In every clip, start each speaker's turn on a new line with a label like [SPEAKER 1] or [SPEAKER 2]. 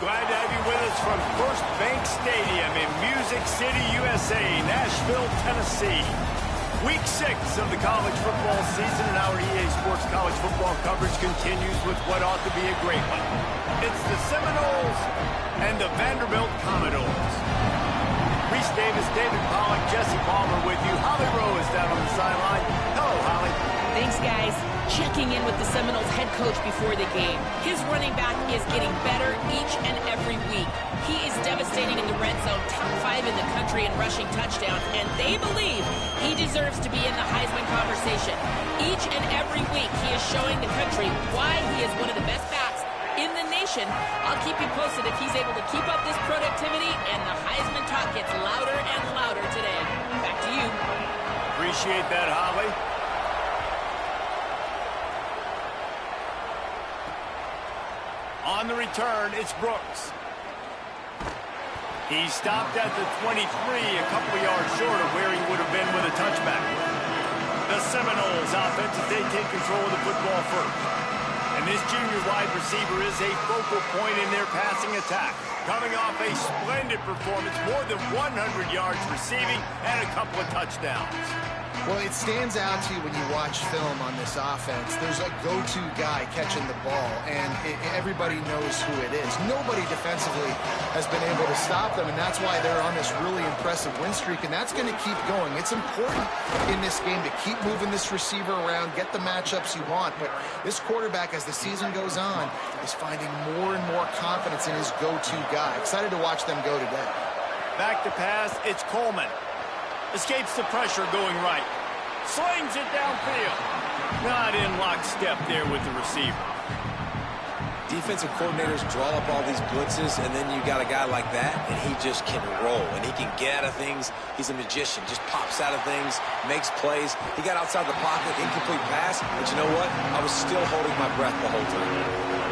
[SPEAKER 1] Glad to have you with us from First Bank Stadium in Music City, USA, Nashville, Tennessee. Week 6 of the college football season, and our EA Sports college football coverage continues with what ought to be a great one. It's the Seminoles and the Vanderbilt Commodores. Reese Davis, David Pollack, Jesse Palmer with you. Holly Rowe is down on the sideline. Hello, Holly.
[SPEAKER 2] Thanks, guys. Checking in with the Seminoles head coach before the game. His running back is getting better each and every week. He is devastating in the red zone, top 5 in the country in rushing touchdowns, and they believe he deserves to be in the Heisman conversation. Each and every week, he is showing the country why he is one of the best backs in the nation. I'll keep you posted if he's able to keep up this productivity, and the Heisman talk gets louder and louder today. Back to you.
[SPEAKER 1] Appreciate that, Holly. On the return, it's Brooks. He stopped at the 23, a couple of yards short of where he would have been with a touchback. The Seminoles offense as they take control of the football first. And this junior wide receiver is a focal point in their passing attack. Coming off a splendid performance, more than 100 yards receiving and a couple of touchdowns.
[SPEAKER 3] Well, it stands out to you when you watch film on this offense. There's a go-to guy catching the ball, and everybody knows who it is. Nobody defensively has been able to stop them, and that's why they're on this really impressive win streak, and that's going to keep going. It's important in this game to keep moving this receiver around, get the matchups you want, but this quarterback, as the season goes on, is finding more and more confidence in his go-to guy. Excited to watch them go today.
[SPEAKER 1] Back to pass, it's Coleman. Escapes the pressure going right. Slings it downfield. Not in lockstep there with the receiver.
[SPEAKER 4] Defensive coordinators draw up all these blitzes, and then you got a guy like that, and he just can roll, and he can get out of things. He's a magician. Just pops out of things, makes plays. He got outside the pocket, incomplete pass, but you know what? I was still holding my breath the whole time.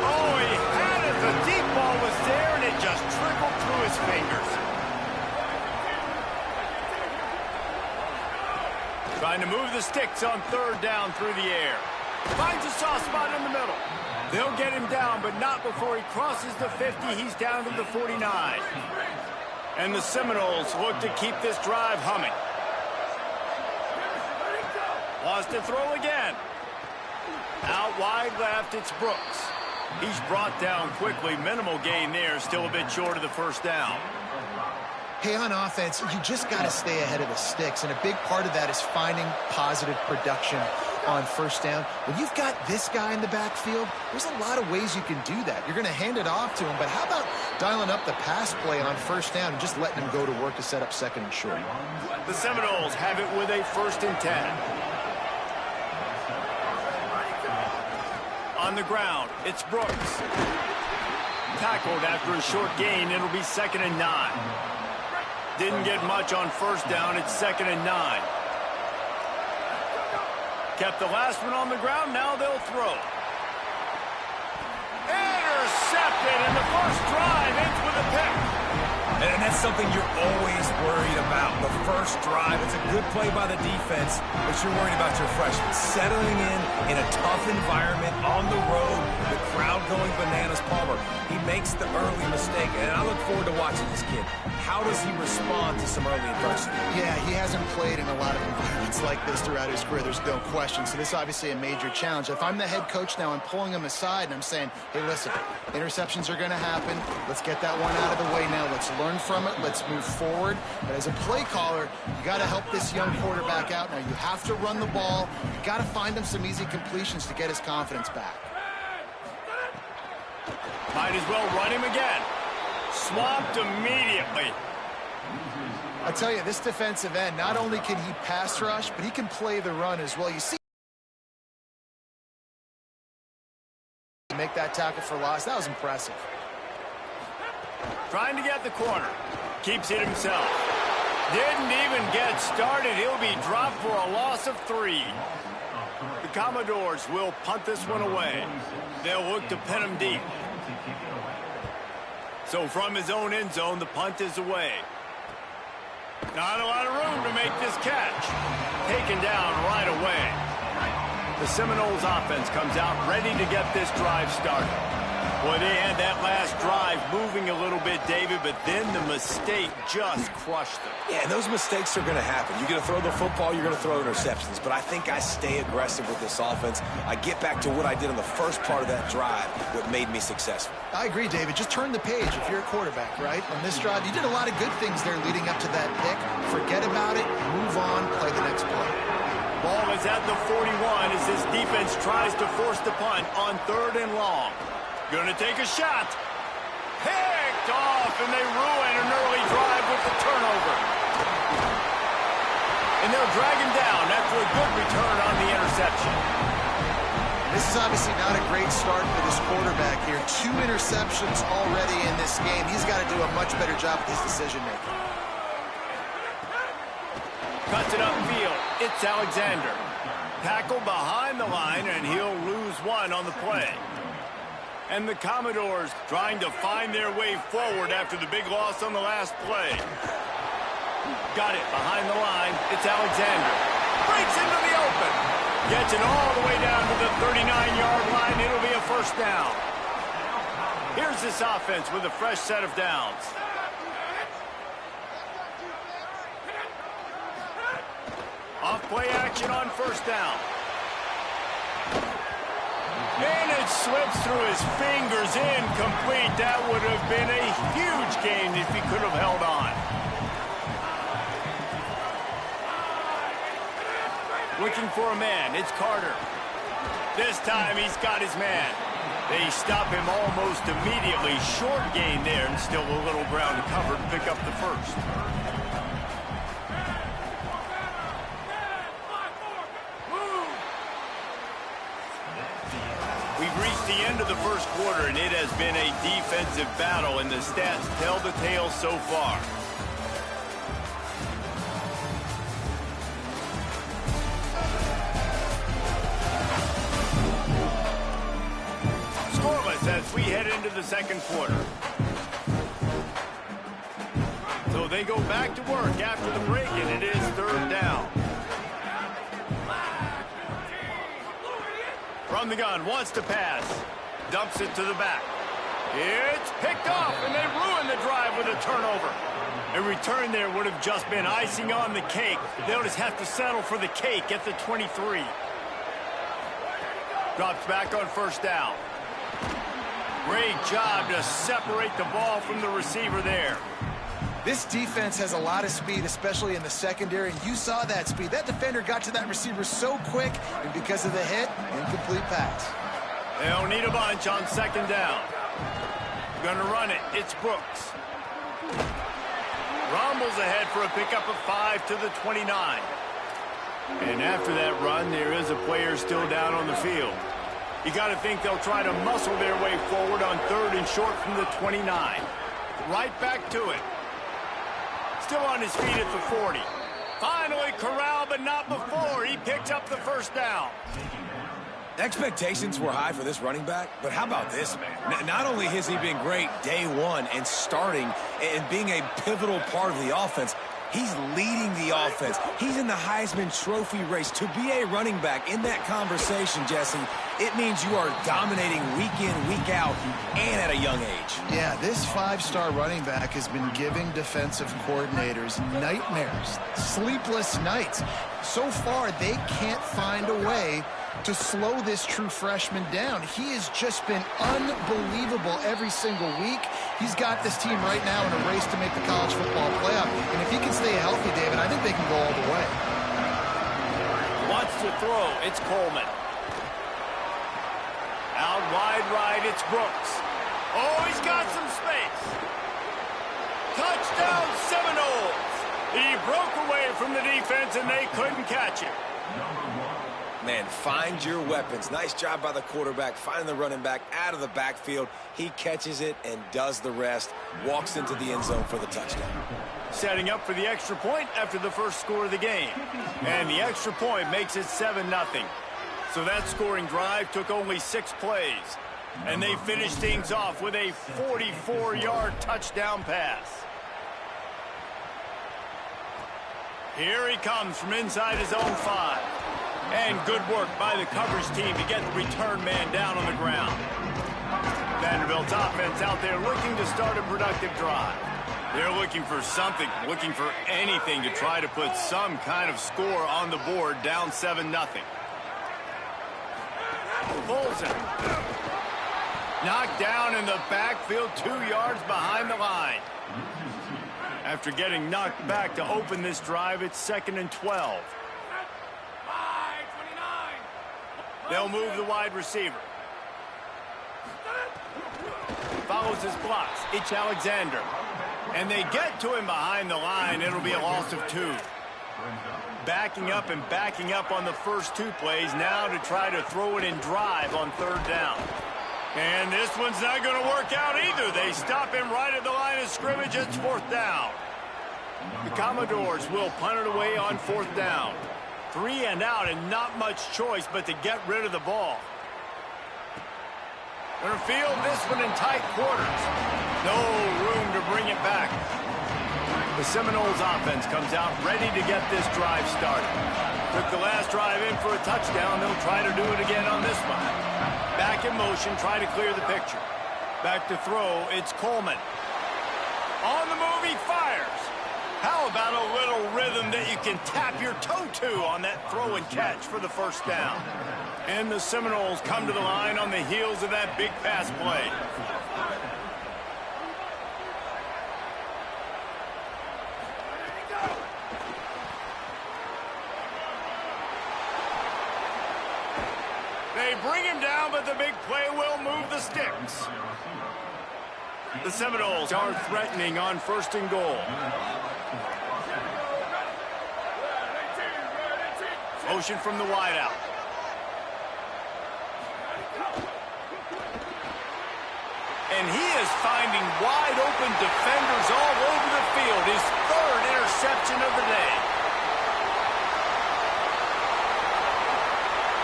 [SPEAKER 1] Oh, he had it. The deep ball was there, and it just trickled through his fingers. Trying to move the sticks on third down through the air. Finds a soft spot in the middle. They'll get him down, but not before he crosses the 50. He's down to the 49. And the Seminoles look to keep this drive humming. Lost to throw again. Out wide left, it's Brooks. He's brought down quickly. Minimal gain there, still a bit short of the first down.
[SPEAKER 3] Hey, on offense, you just got to stay ahead of the sticks, and a big part of that is finding positive production on first down. When you've got this guy in the backfield, there's a lot of ways you can do that. You're going to hand it off to him, but how about dialing up the pass play on first down and just letting him go to work to set up second and short?
[SPEAKER 1] The Seminoles have it with a 1st and 10. On the ground, it's Brooks. Tackled after a short gain, it'll be 2nd and 9. Didn't get much on first down. It's 2nd and 9. Kept the last one on the ground. Now they'll throw. Intercepted, and the first drive ends with a pick.
[SPEAKER 5] And that's something you're always worried about. The first drive, it's a good play by the defense, but you're worried about your freshman settling in a tough environment on the road, the crowd going bananas. Palmer, he makes the early mistake, and I look forward to watching this kid. How does he respond to some early adversity?
[SPEAKER 3] Yeah, he hasn't played in a lot of environments like this throughout his career. There's no question. So this is obviously a major challenge. If I'm the head coach now, I'm pulling him aside and I'm saying, hey, listen, interceptions are going to happen. Let's get that one out of the way now. Let's learn from it. Let's move forward. But as a play caller, you got to help this young quarterback out. Now you have to run the ball. You got to find him some easy completions to get his confidence back.
[SPEAKER 1] Might as well run him again. Swamped immediately.
[SPEAKER 3] I tell you, this defensive end, not only can he pass rush, but he can play the run as well. You see, make that tackle for loss. That was impressive.
[SPEAKER 1] Trying to get the corner. Keeps it himself. Didn't even get started. He'll be dropped for a loss of 3. The Commodores will punt this one away. They'll look to pin him deep. So from his own end zone, the punt is away. Not a lot of room to make this catch. Taken down right away. The Seminoles offense comes out ready to get this drive started. Boy, they had that last drive moving a little bit, David, but then the mistake just crushed them.
[SPEAKER 4] Yeah, and those mistakes are going to happen. You're going to throw the football, you're going to throw interceptions. But I think I stay aggressive with this offense. I get back to what I did on the first part of that drive, what made me successful.
[SPEAKER 3] I agree, David. Just turn the page if you're a quarterback, right? On this drive, you did a lot of good things there leading up to that pick. Forget about it, move on, play the next play.
[SPEAKER 1] Ball is at the 41 as this defense tries to force the punt on 3rd and long. Gonna take a shot. Picked off, and they ruin an early drive with the turnover. And they'll drag him down after a good return on the interception.
[SPEAKER 3] This is obviously not a great start for this quarterback here. 2 interceptions already in this game. He's got to do a much better job with his decision-making.
[SPEAKER 1] Cuts it upfield. It's Alexander. Tackle behind the line, and he'll lose 1 on the play. And the Commodores trying to find their way forward after the big loss on the last play. Got it behind the line. It's Alexander. Breaks into the open. Gets it all the way down to the 39-yard line. It'll be a first down. Here's this offense with a fresh set of downs. Off play action on first down. And it slips through his fingers, incomplete. That would have been a huge gain if he could have held on. Looking for a man, it's Carter. This time he's got his man. They stop him almost immediately. Short gain there, and still a little ground covered to pick up the first. We've reached the end of the first quarter, and it has been a defensive battle, and the stats tell the tale so far. Scoreless as we head into the second quarter. So they go back to work after the break, and it is 3rd down. From the gun, wants to pass. Dumps it to the back. It's picked off, and they ruin the drive with a turnover. A return there would have just been icing on the cake. They'll just have to settle for the cake at the 23. Drops back on first down. Great job to separate the ball from the receiver there.
[SPEAKER 3] This defense has a lot of speed, especially in the secondary, and you saw that speed. That defender got to that receiver so quick, and because of the hit, incomplete pass.
[SPEAKER 1] They'll need a bunch on 2nd down. Gonna run it. It's Brooks. Rumbles ahead for a pickup of 5 to the 29. And after that run, there is a player still down on the field. You got to think they'll try to muscle their way forward on 3rd and short from the 29. Right back to it. Still on his feet at the 40. Finally corralled, but not before. He picks up the first down.
[SPEAKER 5] Expectations were high for this running back, but how about this, man? Not only has he been great day one and starting and being a pivotal part of the offense, he's leading the offense. He's in the Heisman Trophy race. To be a running back in that conversation, Jesse, it means you are dominating week in, week out, and at a young age.
[SPEAKER 3] Yeah, this 5-star running back has been giving defensive coordinators nightmares, sleepless nights. So far, they can't find a way to slow this true freshman down. He has just been unbelievable every single week. He's got this team right now in a race to make the college football playoff. And if he can stay healthy, David, I think they can go all the way.
[SPEAKER 1] Wants to throw. It's Coleman. Out wide right, it's Brooks. Oh, he's got some space. Touchdown Seminoles. He broke away from the defense, and they couldn't catch him.
[SPEAKER 4] Man, find your weapons. Nice job by the quarterback, finding the running back out of the backfield. He catches it and does the rest, walks into the end zone for the touchdown.
[SPEAKER 1] Setting up for the extra point after the first score of the game. And the extra point makes it 7-0. So that scoring drive took only 6 plays. And they finished things off with a 44-yard touchdown pass. Here he comes from inside his own 5. And good work by the coverage team to get the return man down on the ground. Vanderbilt's offense out there looking to start a productive drive. They're looking for something, looking for anything to try to put some kind of score on the board, down 7-0. Bolton. Knocked down in the backfield, 2 yards behind the line. After getting knocked back to open this drive, it's 2nd and 12. They'll move the wide receiver. Follows his blocks. It's Alexander. And they get to him behind the line. It'll be a loss of 2. Backing up and backing up on the first 2 plays now to try to throw it in drive on 3rd down. And this one's not going to work out either. They stop him right at the line of scrimmage. It's 4th down. The Commodores will punt it away on 4th down. 3 and out and not much choice but to get rid of the ball. They're going to field this one in tight quarters. No room to bring it back. The Seminoles offense comes out ready to get this drive started. Took the last drive in for a touchdown. They'll try to do it again on this one. Back in motion, try to clear the picture. Back to throw, it's Coleman. On the move, he fires. How about a little rhythm that you can tap your toe to on that throw and catch for the 1st down? And the Seminoles come to the line on the heels of that big pass play. They bring him down, but the big play will move the sticks. The Seminoles are threatening on 1st and goal. Motion from the wideout. And he is finding wide open defenders all over the field. His 3rd interception of the day.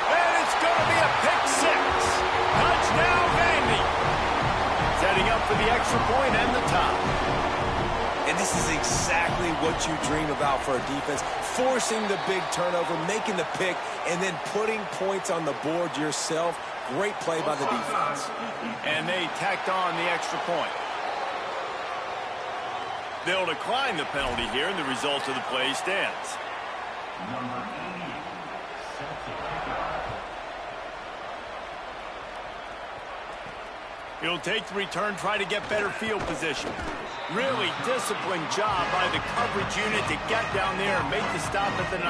[SPEAKER 1] And it's going to be a pick 6. Touchdown, Vandy. Setting up for the extra point and the top.
[SPEAKER 4] And this is exactly what you dream about for a defense. Forcing the big turnover, making the pick, and then putting points on the board yourself. Great play by the defense.
[SPEAKER 1] And they tacked on the extra point. They'll decline the penalty here, and the result of the play stands. He'll take the return, try to get better field position. Really disciplined job by the coverage unit to get down there and make the stop at the 19.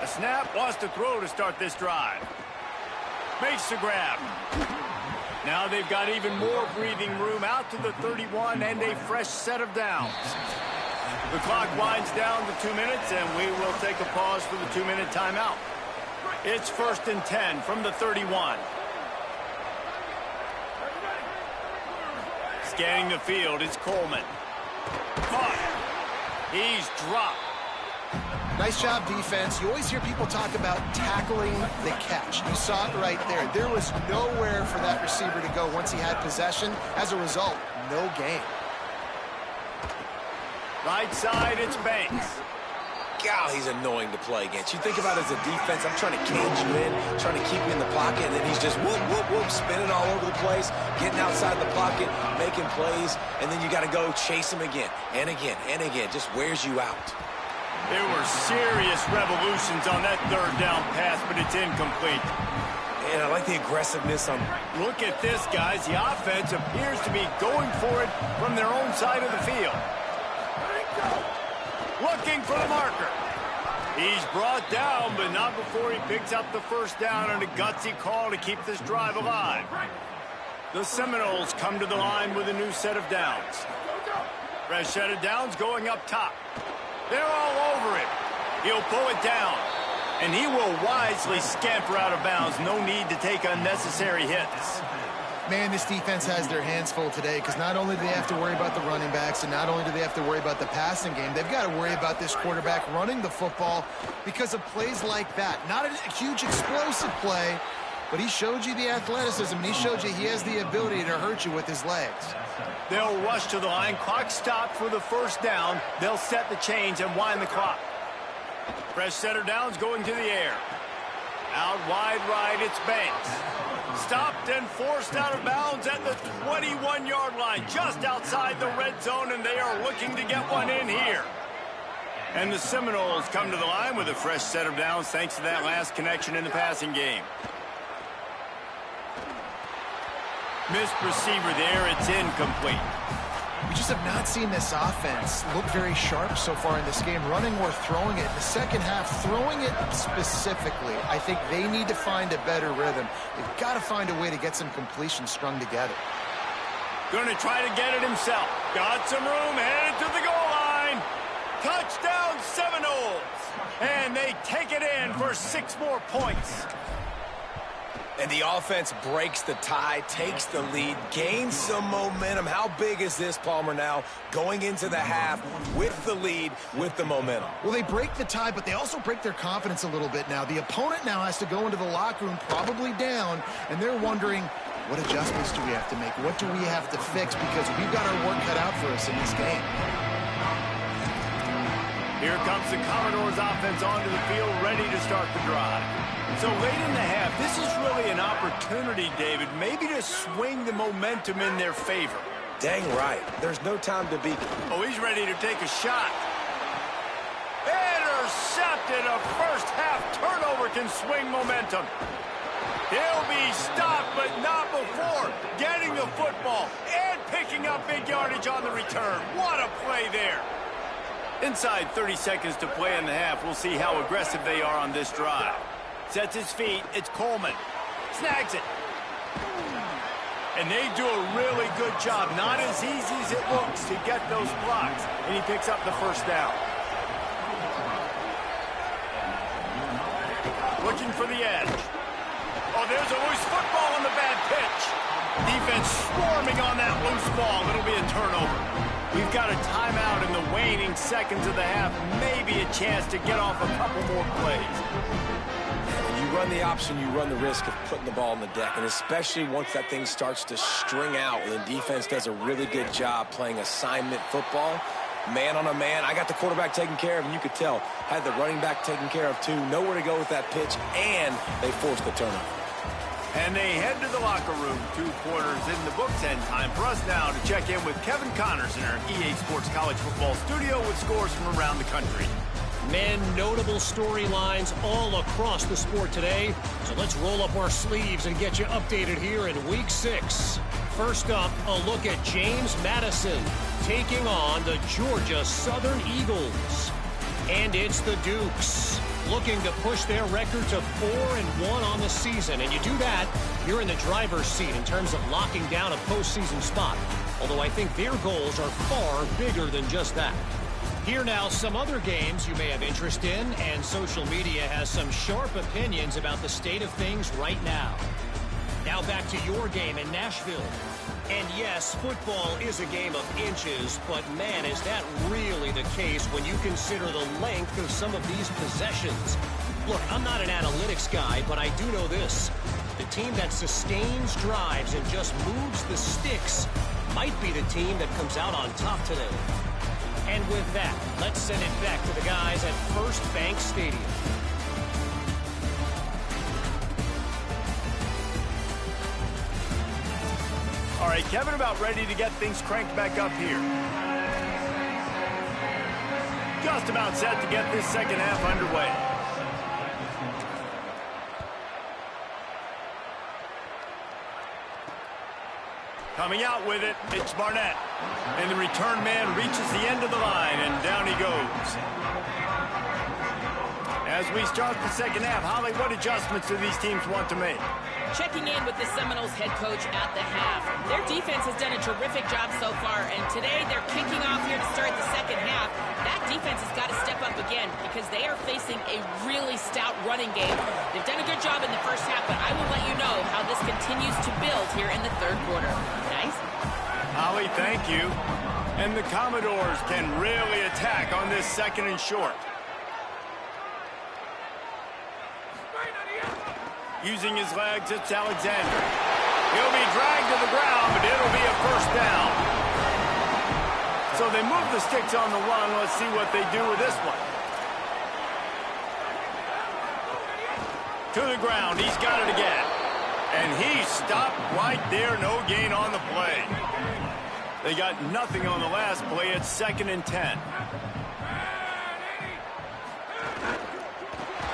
[SPEAKER 1] A snap, wants to throw to start this drive. Makes the grab. Now they've got even more breathing room out to the 31 and a fresh set of downs. The clock winds down to 2 minutes, and we will take a pause for the 2-minute timeout. It's 1st and 10 from the 31. Scanning the field, it's Coleman. Caught. He's dropped.
[SPEAKER 3] Nice job, defense. You always hear people talk about tackling the catch. You saw it right there. There was nowhere for that receiver to go once he had possession. As a result, no gain.
[SPEAKER 1] Right side, it's Banks.
[SPEAKER 4] God, he's annoying to play against. You think about it as a defense, I'm trying to cage you in, trying to keep you in the pocket, and then he's just whoop, whoop, whoop, spinning all over the place, getting outside the pocket, making plays, and then you got to go chase him again and again and again. Just wears you out.
[SPEAKER 1] There were serious revolutions on that 3rd down pass, but it's incomplete.
[SPEAKER 4] And I like the aggressiveness on.
[SPEAKER 1] Look at this, guys. The offense appears to be going for it from their own side of the field. Looking for the marker. He's brought down, but not before he picks up the 1st down and a gutsy call to keep this drive alive. The Seminoles come to the line with a new set of downs. Fresh set of downs going up top. They're all over him. He'll pull it down, and he will wisely scamper out of bounds. No need to take unnecessary hits.
[SPEAKER 3] Man, this defense has their hands full today because not only do they have to worry about the running backs and not only do they have to worry about the passing game, they've got to worry about this quarterback running the football because of plays like that. Not a huge explosive play, but he showed you the athleticism, and he showed you he has the ability to hurt you with his legs.
[SPEAKER 1] They'll rush to the line. Clock stopped for the 1st down. They'll set the chains and wind the clock. Fresh setter downs going to the air. Out wide right, it's Banks. Stopped and forced out of bounds at the 21-yard line, just outside the red zone, and they are looking to get one in here. And the Seminoles come to the line with a fresh set of downs thanks to that last connection in the passing game. Missed receiver there, it's incomplete.
[SPEAKER 3] We just have not seen this offense look very sharp so far in this game, running or throwing it. In the second half, throwing it specifically, I think they need to find a better rhythm. They've got to find a way to get some completions strung together.
[SPEAKER 1] Going to try to get it himself. Got some room, headed to the goal line. Touchdown Seminoles! And they take it in for 6 more points.
[SPEAKER 4] And the offense breaks the tie, takes the lead, gains some momentum. How big is this, Palmer, now going into the half with the lead, with the momentum?
[SPEAKER 3] Well, they break the tie, but they also break their confidence a little bit now. The opponent now has to go into the locker room probably down, and they're wondering, what adjustments do we have to make? What do we have to fix? Because we've got our work cut out for us in this game.
[SPEAKER 1] Here comes the Commodores offense onto the field, ready to start the drive. So late in the half, this is really an opportunity, David, maybe to swing the momentum in their favor.
[SPEAKER 4] Dang right. There's no time to be.
[SPEAKER 1] Oh, he's ready to take a shot. Intercepted. A first-half turnover can swing momentum. He'll be stopped, but not before getting the football and picking up big yardage on the return. What a play there. Inside 30 seconds to play in the half, we'll see how aggressive they are on this drive. Sets his feet, it's Coleman. Snags it. And they do a really good job, not as easy as it looks to get those blocks. And he picks up the first down. Looking for the edge. Oh, there's a loose football on the bad pitch. Defense swarming on that loose ball. It'll be a turnover. We've got a timeout in the waning seconds of the half. Maybe a chance to get off a couple more plays.
[SPEAKER 4] When you run the option, you run the risk of putting the ball on the deck, and especially once that thing starts to string out, and the defense does a really good job playing assignment football, man on a man. I got the quarterback taken care of, and you could tell, had the running back taken care of too. Nowhere to go with that pitch, and they forced the turnover.
[SPEAKER 1] And they head to the locker room. 2 quarters in the books, and time for us now to check in with Kevin Connors in our EA Sports College Football studio with scores from around the country.
[SPEAKER 6] Men, notable storylines all across the sport today. So let's roll up our sleeves and get you updated here in Week 6. First up, a look at James Madison taking on the Georgia Southern Eagles. And it's the Dukes looking to push their record to 4-1 on the season. And you do that, you're in the driver's seat in terms of locking down a postseason spot. Although I think their goals are far bigger than just that. Here now, some other games you may have interest in, and social media has some sharp opinions about the state of things right now. Now back to your game in Nashville. And yes, football is a game of inches, but man, is that really the case when you consider the length of some of these possessions. Look, I'm not an analytics guy, but I do know this. The team that sustains drives and just moves the sticks might be the team that comes out on top today. And with that, let's send it back to the guys at First Bank Stadium.
[SPEAKER 1] All right, Kevin, about ready to get things cranked back up here. Just about set to get this second half underway. Coming out with it, it's Barnett. And the return man reaches the end of the line, and down he goes. As we start the second half, Holly, what adjustments do these teams want to make?
[SPEAKER 2] Checking in with the Seminoles head coach at the half. Their defense has done a terrific job so far, and today they're kicking off here to start the second half. That defense has got to step up again because they are facing a really stout running game. They've done a good job in the first half, but I will let you know how this continues to build here in the third quarter. Nice?
[SPEAKER 1] Holly, thank you. And the Commodores can really attack on this second and short. Using his legs, it's Alexander. He'll be dragged to the ground, but it'll be a first down. So they move the sticks on the run. Let's see what they do with this one. To the ground. He's got it again. And he stopped right there. No gain on the play. They got nothing on the last play. It's 2nd and 10.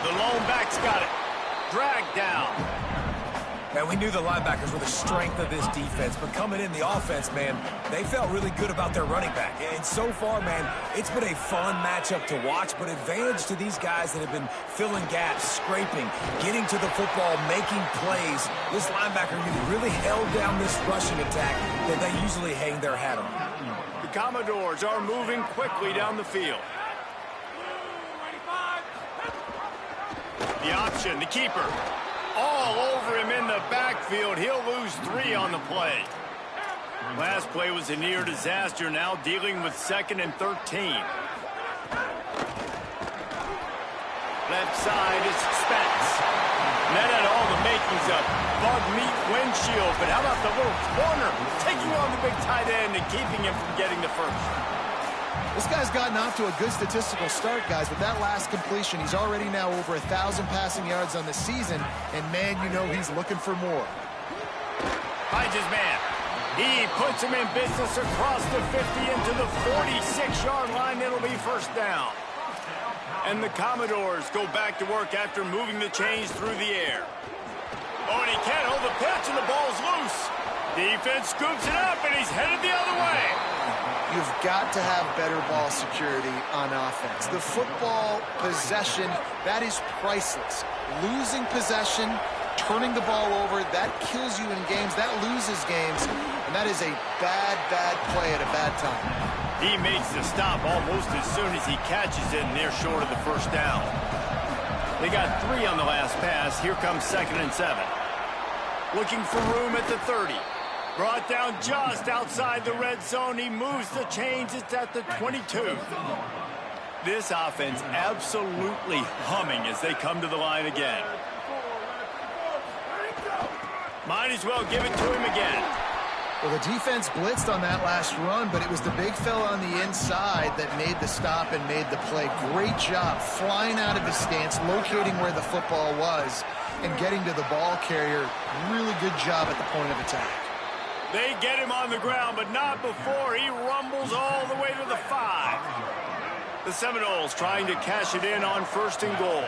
[SPEAKER 1] The lone back's got it. Dragged down.
[SPEAKER 5] Man, we knew the linebackers were the strength of this defense, but coming in the offense, man, they felt really good about their running back. And so far, man, it's been a fun matchup to watch, but advantage to these guys that have been filling gaps, scraping, getting to the football, making plays. This linebacker unit really held down this rushing attack that they usually hang their hat on.
[SPEAKER 1] The Commodores are moving quickly down the field. The option, the keeper. All over him in the backfield. He'll lose 3 on the play. Last play was a near disaster. Now dealing with 2nd and 13. Left side is Spence. And that had all the makings of bug meat windshield. But how about the little corner taking on the big tight end and keeping him from getting the first?
[SPEAKER 3] This guy's gotten off to a good statistical start, guys. With that last completion, he's already now over 1,000 passing yards on the season. And, man, you know he's looking for more.
[SPEAKER 1] Finds his man. He puts him in business across the 50 into the 46-yard line. It'll be first down. And the Commodores go back to work after moving the chains through the air. Oh, and he can't hold the pitch, and the ball's loose. Defense scoops it up, and he's headed the other way.
[SPEAKER 3] You've got to have better ball security on offense. The football possession, that is priceless. Losing possession, turning the ball over, that kills you in games. That loses games. And that is a bad, bad play at a bad time.
[SPEAKER 1] He makes the stop almost as soon as he catches it, and they're short of the first down. They got 3 on the last pass. Here comes 2nd and 7. Looking for room at the 30. Brought down just outside the red zone. He moves the chains. It's at the 22. This offense absolutely humming as they come to the line again. Might as well give it to him again.
[SPEAKER 3] Well, the defense blitzed on that last run, but it was the big fella on the inside that made the stop and made the play. Great job flying out of his stance, locating where the football was, and getting to the ball carrier. Really good job at the point of attack.
[SPEAKER 1] They get him on the ground, but not before he rumbles all the way to the 5. The Seminoles trying to cash it in on 1st and goal.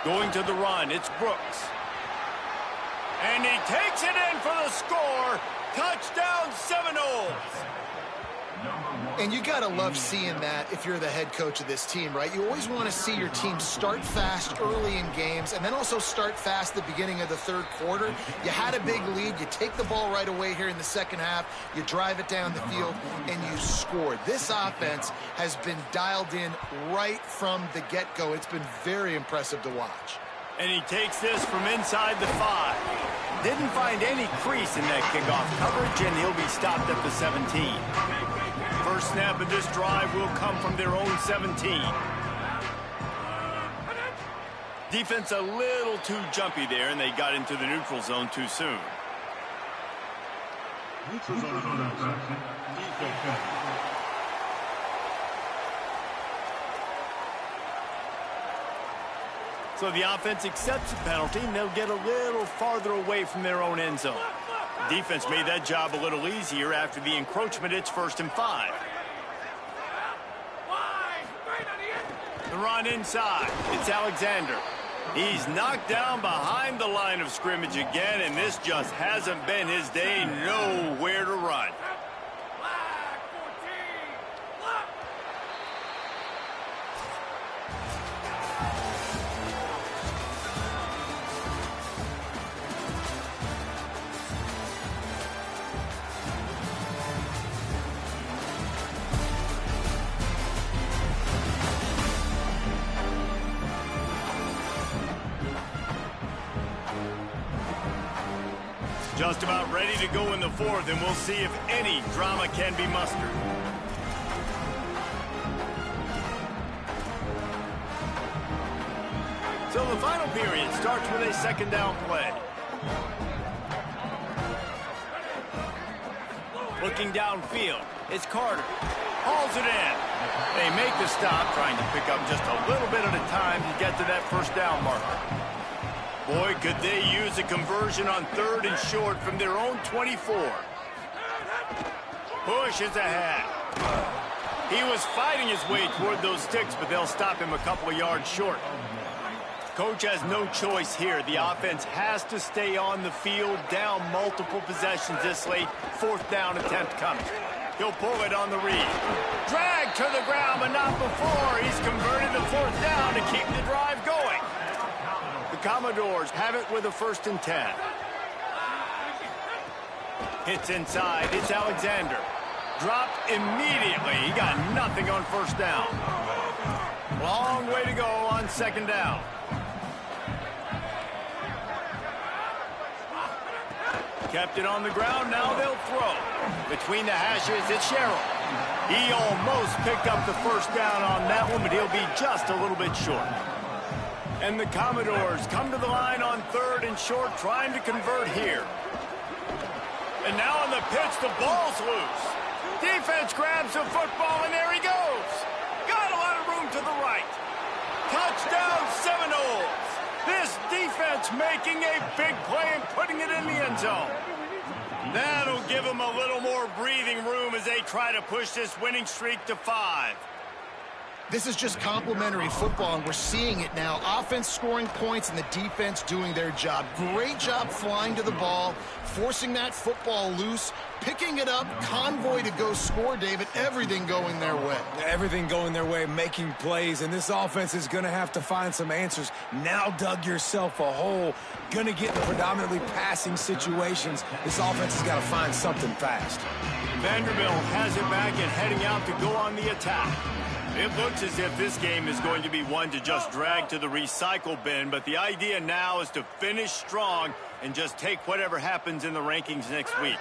[SPEAKER 1] Going to the run, it's Brooks. And he takes it in for the score. Touchdown, Seminoles.
[SPEAKER 3] And you got to love seeing that if you're the head coach of this team, right? You always want to see your team start fast early in games and then also start fast at the beginning of the 3rd quarter. You had a big lead. You take the ball right away here in the 2nd half. You drive it down the field, and you scored. This offense has been dialed in right from the get-go. It's been very impressive to watch.
[SPEAKER 1] And he takes this from inside the 5. Didn't find any crease in that kickoff coverage, and he'll be stopped at the 17. First snap of this drive will come from their own 17. Defense a little too jumpy there, and they got into the neutral zone too soon. Neutral zone infraction. So the offense accepts the penalty, and they'll get a little farther away from their own end zone. Defense made that job a little easier after the encroachment. It's 1st and 5. The run inside. It's Alexander. He's knocked down behind the line of scrimmage again, and this just hasn't been his day. Nowhere to run. Just about ready to go in the 4th, and we'll see if any drama can be mustered. So the final period starts with a 2nd down play. Looking downfield. It's Carter. Hauls it in. They make the stop, trying to pick up just a little bit at a time to get to that first down marker. Boy, could they use a conversion on 3rd and short from their own 24. Push is ahead. He was fighting his way toward those sticks, but they'll stop him a couple of yards short. Coach has no choice here. The offense has to stay on the field, down multiple possessions this late. 4th down attempt coming. He'll pull it on the read. Drag to the ground, but not before. He's converted the 4th down to keep the drive going. The Commodores have it with a 1st and 10. Hits inside. It's Alexander. Dropped immediately. He got nothing on 1st down. Long way to go on 2nd down. Kept it on the ground. Now they'll throw. Between the hashes, it's Sherrill. He almost picked up the 1st down on that one, but he'll be just a little bit short. And the Commodores come to the line on 3rd and short, trying to convert here. And now on the pitch, the ball's loose. Defense grabs the football, and there he goes. Got a lot of room to the right. Touchdown, Seminoles. This defense making a big play and putting it in the end zone. That'll give them a little more breathing room as they try to push this winning streak to 5.
[SPEAKER 3] This is just complimentary football, and we're seeing it now. Offense scoring points and the defense doing their job. Great job flying to the ball, forcing that football loose, picking it up, convoy to go score, David. Everything going their way.
[SPEAKER 5] Everything going their way, making plays, and this offense is going to have to find some answers. Now dug yourself a hole. Going to get in predominantly passing situations. This offense has got to find something fast.
[SPEAKER 1] Vanderbilt has it back and heading out to go on the attack. It looks as if this game is going to be one to just drag to the recycle bin, but the idea now is to finish strong and just take whatever happens in the rankings next week.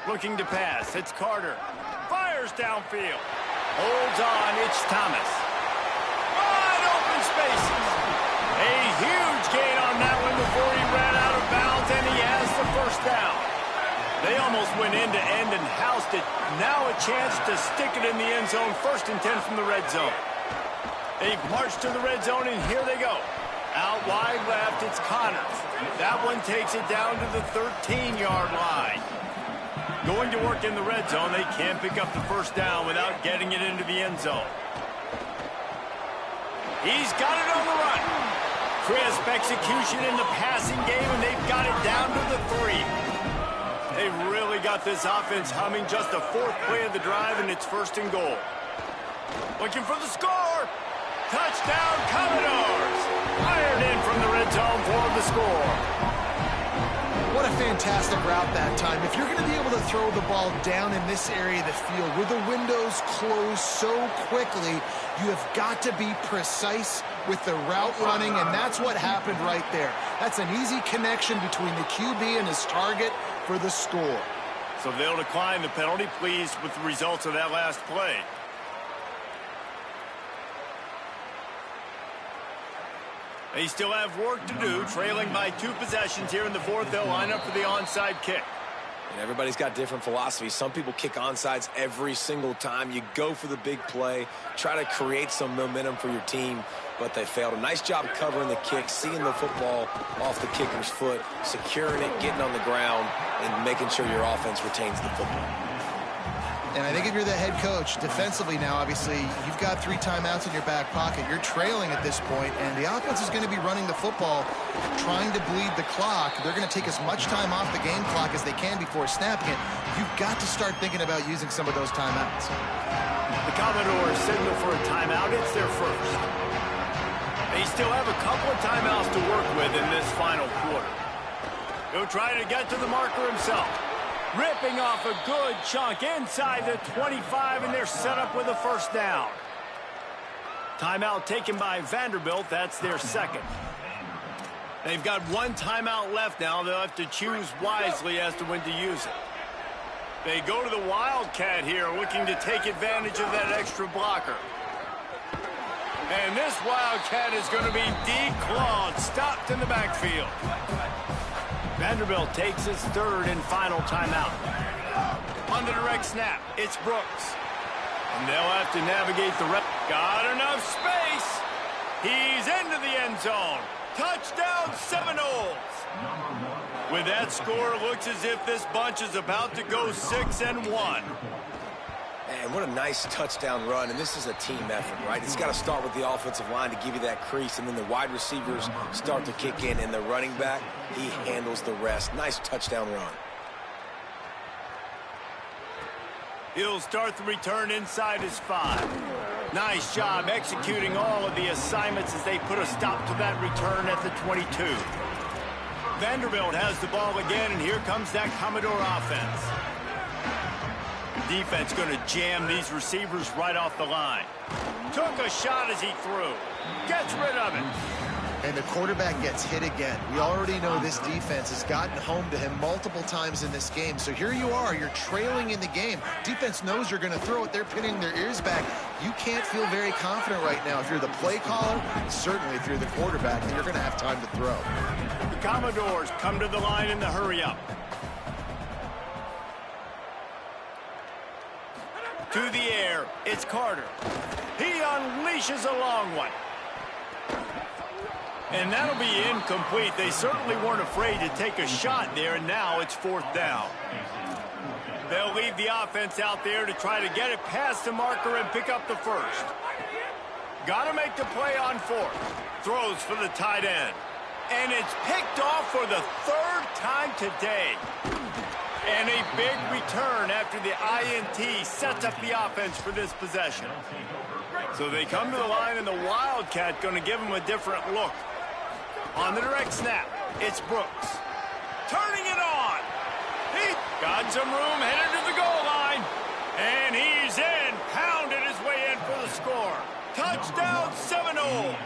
[SPEAKER 1] Looking to pass, it's Carter. Fires downfield. Holds on, it's Thomas. Wide open spaces. A huge gain on that one before he ran out of bounds, and he has the 1st down. They almost went end-to-end and housed it. Now a chance to stick it in the end zone. 1st and 10 from the red zone. They've marched to the red zone, and here they go. Out wide left, it's Connors. That one takes it down to the 13-yard line. Going to work in the red zone. They can't pick up the 1st down without getting it into the end zone. He's got it on the run. Crisp execution in the passing game, and they've got it down to the 3. They really got this offense humming. Just the 4th play of the drive, and it's 1st and goal. Looking for the score. Touchdown, Commodores. Fired in from the red zone for the score.
[SPEAKER 3] What a fantastic route that time. If you're going to be able to throw the ball down in this area of the field where the windows close so quickly, you have got to be precise with the route running, and that's what happened right there. That's an easy connection between the QB and his target for the score.
[SPEAKER 1] So they'll decline the penalty, pleased with the results of that last play. They still have work to do, trailing by 2 possessions here in the 4th. They'll line up for the onside kick.
[SPEAKER 4] And everybody's got different philosophies. Some people kick onside every single time. You go for the big play, try to create some momentum for your team, but they failed. A nice job covering the kick, seeing the football off the kicker's foot, securing it, getting on the ground, and making sure your offense retains the football.
[SPEAKER 3] And I think if you're the head coach, defensively now, obviously, you've got 3 timeouts in your back pocket. You're trailing at this point, and the offense is going to be running the football, trying to bleed the clock. They're going to take as much time off the game clock as they can before snapping it. You've got to start thinking about using some of those timeouts.
[SPEAKER 1] The Commodores signal for a timeout. It's their 1st. They still have a couple of timeouts to work with in this final quarter. He'll try to get to the marker himself. Ripping off a good chunk inside the 25, and they're set up with a 1st down. Timeout taken by Vanderbilt. That's their 2nd. They've got 1 timeout left now. They'll have to choose wisely as to when to use it. They go to the Wildcat here, looking to take advantage of that extra blocker. And this Wildcat is going to be declawed, stopped in the backfield. Vanderbilt takes its 3rd and final timeout. On the direct snap, it's Brooks. And they'll have to navigate the rest. Got enough space. He's into the end zone. Touchdown, Seminoles. With that score, it looks as if this bunch is about to go 6-1.
[SPEAKER 4] Man, what a nice touchdown run, and this is a team effort, right? It's got to start with the offensive line to give you that crease, and then the wide receivers start to kick in, and the running back, he handles the rest. Nice touchdown run.
[SPEAKER 1] He'll start the return inside his 5. Nice job executing all of the assignments as they put a stop to that return at the 22. Vanderbilt has the ball again, and here comes that Commodore offense. Defense going to jam these receivers right off the line. Took a shot as he threw. Gets rid of it.
[SPEAKER 3] And the quarterback gets hit again. We already know this defense has gotten home to him multiple times in this game. So here you are, you're trailing in the game. Defense knows you're going to throw it. They're pinning their ears back. You can't feel very confident right now. If you're the play caller, certainly if you're the quarterback, then you're going to have time to throw.
[SPEAKER 1] The Commodores come to the line in the hurry-up. To the air, it's Carter. He unleashes a long one. And that'll be incomplete. They certainly weren't afraid to take a shot there, and now it's 4th down. They'll leave the offense out there to try to get it past the marker and pick up the first. Got to make the play on 4th. Throws for the tight end. And it's picked off for the 3rd time today. And a big return after the INT sets up the offense for this possession. So they come to the line, and the Wildcat going to give them a different look. On the direct snap, it's Brooks. Turning it on. He got some room, headed to the goal line. And he's in, pounded his way in for the score. Touchdown, Seminoles.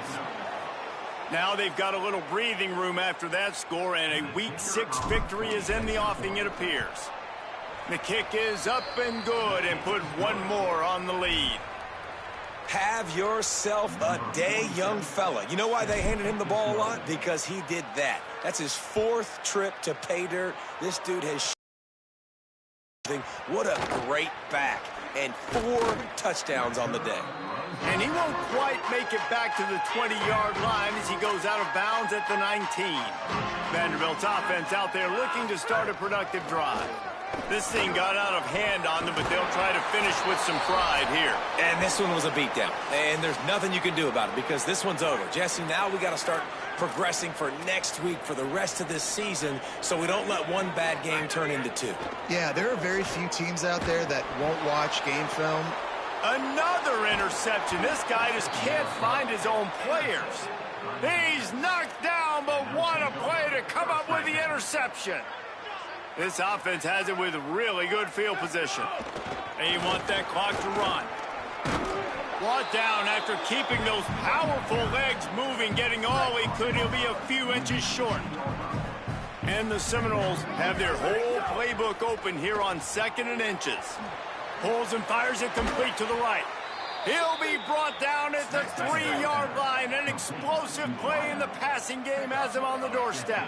[SPEAKER 1] Now they've got a little breathing room after that score, and a Week 6 victory is in the offing, it appears. The kick is up and good, and put one more on the lead.
[SPEAKER 4] Have yourself a day, young fella. You know why they handed him the ball a lot? Because he did that. That's his 4th trip to pay dirt. This dude has what a great back. And 4 touchdowns on the day.
[SPEAKER 1] And he won't quite make it back to the 20-yard line as he goes out of bounds at the 19. Vanderbilt's offense out there looking to start a productive drive. This thing got out of hand on them, but they'll try to finish with some pride here.
[SPEAKER 4] And this one was a beatdown. And there's nothing you can do about it because this one's over. Jesse, now we got to start progressing for next week for the rest of this season so we don't let one bad game turn into 2.
[SPEAKER 3] Yeah, there are very few teams out there that won't watch game film.
[SPEAKER 1] Another interception. This guy just can't find his own players. He's knocked down, but what a play to come up with the interception. This offense has it with really good field position. They want that clock to run. Brought down after keeping those powerful legs moving, getting all he could. He'll be a few inches short. And the Seminoles have their whole playbook open here on 2nd and inches. Pulls and fires it complete to the right. He'll be brought down at the 3-yard line. An explosive play in the passing game has him on the doorstep.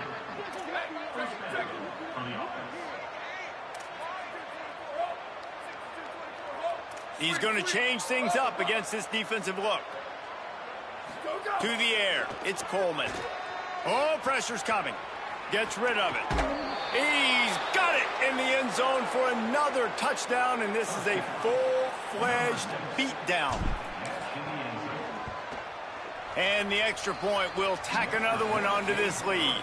[SPEAKER 1] He's going to change things up against this defensive look. To the air, it's Coleman. Oh, pressure's coming. Gets rid of it. He's got it in the end zone for another touchdown, and this is a full-fledged beatdown. And the extra point will tack another one onto this lead.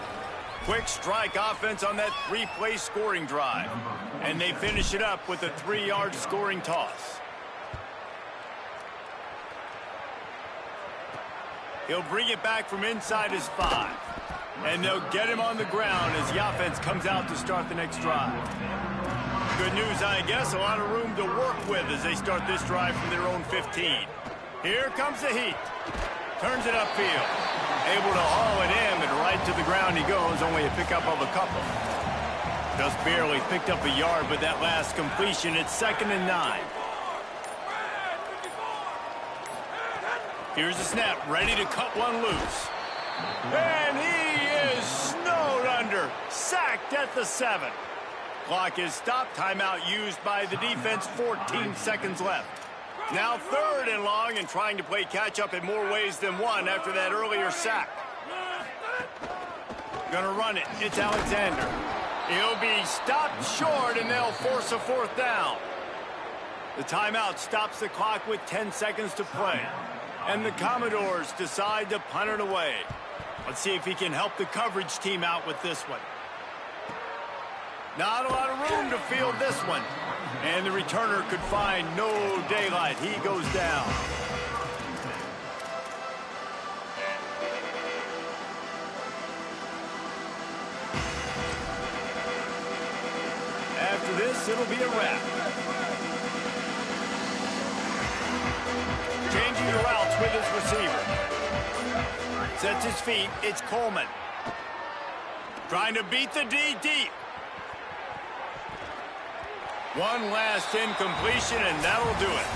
[SPEAKER 1] Quick strike offense on that 3-play scoring drive. And they finish it up with a 3-yard scoring toss. He'll bring it back from inside his 5. And they'll get him on the ground as the offense comes out to start the next drive. Good news, I guess, a lot of room to work with as they start this drive from their own 15. Here comes the heat. Turns it upfield. Able to haul it in, but right to the ground he goes, only a pickup of a couple. Just barely picked up a yard, but that last completion, it's 2nd and 9. Here's the snap, ready to cut one loose. And he is snowed under, sacked at the 7. Clock is stopped. Timeout used by the defense. 14 seconds left. Now 3rd and long, and trying to play catch-up in more ways than one after that earlier sack. Gonna run it. It's Alexander. He'll be stopped short, and they'll force a 4th down. The timeout stops the clock with 10 seconds to play. And the Commodores decide to punt it away. Let's see if he can help the coverage team out with this one. Not a lot of room to field this one. And the returner could find no daylight. He goes down. After this, it'll be a wrap. Changing the routes with his receiver. Sets his feet. It's Coleman. Trying to beat the D deep. One last incompletion, and that'll do it.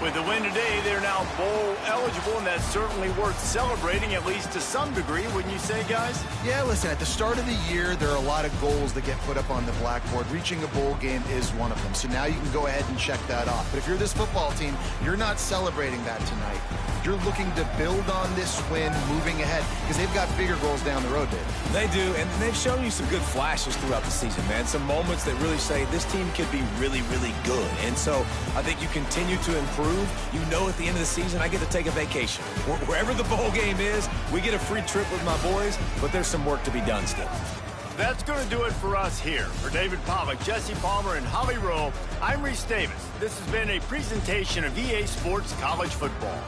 [SPEAKER 1] With the win today, they're now bowl eligible, and that's certainly worth celebrating, at least to some degree, wouldn't you say, guys?
[SPEAKER 3] Yeah, listen, at the start of the year, there are a lot of goals that get put up on the blackboard. Reaching a bowl game is one of them. So now you can go ahead and check that off. But if you're this football team, you're not celebrating that tonight. You're looking to build on this win moving ahead because they've got bigger goals down the road, Dave.
[SPEAKER 4] They do, and they've shown you some good flashes throughout the season, man. Some moments that really say this team could be really, really good. And so I think you continue to improve. You know at the end of the season, I get to take a vacation. Wherever the bowl game is, we get a free trip with my boys, but there's some work to be done still.
[SPEAKER 1] That's going to do it for us here. For David Pollack, Jesse Palmer, and Holly Rowe, I'm Reese Davis. This has been a presentation of EA Sports College Football.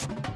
[SPEAKER 3] it.